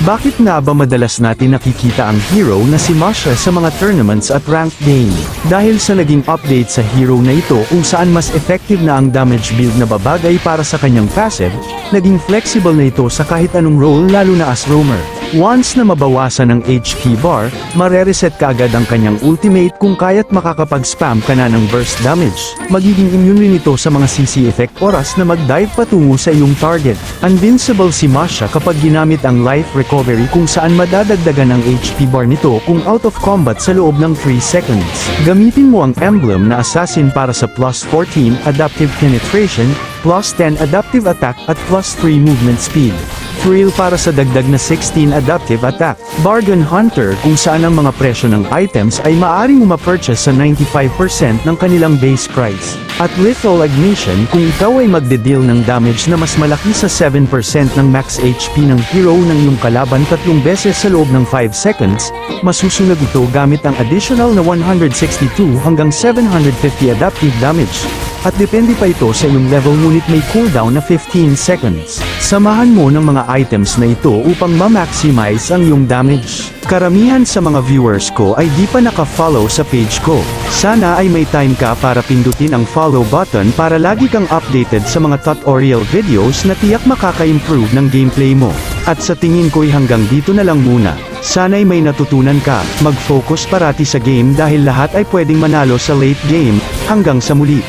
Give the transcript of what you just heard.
Bakit nga ba madalas natin nakikita ang hero na si Masha sa mga tournaments at ranked game? Dahil sa naging update sa hero na ito kung saan mas effective na ang damage build na babagay para sa kanyang passive, naging flexible na ito sa kahit anong role lalo na as roamer. Once na mabawasan ang HP bar, marereset kaagad ang kanyang ultimate kung kaya't makakapag-spam ka na ng burst damage. Magiging immune rin ito sa mga CC effect oras na mag-dive patungo sa iyong target. Invincible si Masha kapag ginamit ang life recovery kung saan madadagdagan ang HP bar nito kung out of combat sa loob ng 3 seconds. Gamitin mo ang emblem na assassin para sa plus 14 adaptive penetration, plus 10 adaptive attack at plus 3 movement speed. Thrill para sa dagdag na 16 adaptive attack. Bargain Hunter kung saan ang mga presyo ng items ay maaaring ma-purchase sa 95% ng kanilang base price. At Lethal Ignition kung ikaw ay magde-deal ng damage na mas malaki sa 7% ng max HP ng hero ng iyong kalaban 3 beses sa loob ng 5 seconds, masusunod ito gamit ang additional na 162 hanggang 750 adaptive damage. At depende pa ito sa iyong level ngunit may cooldown na 15 seconds. Samahan mo ng mga items na ito upang ma-maximize ang iyong damage. Karamihan sa mga viewers ko ay di pa naka-follow sa page ko. Sana ay may time ka para pindutin ang follow button para lagi kang updated sa mga tutorial videos na tiyak makaka-improve ng gameplay mo. At sa tingin ko'y hanggang dito na lang muna. Sana'y may natutunan ka, mag-focus parati sa game dahil lahat ay pwedeng manalo sa late game. Hanggang sa muli.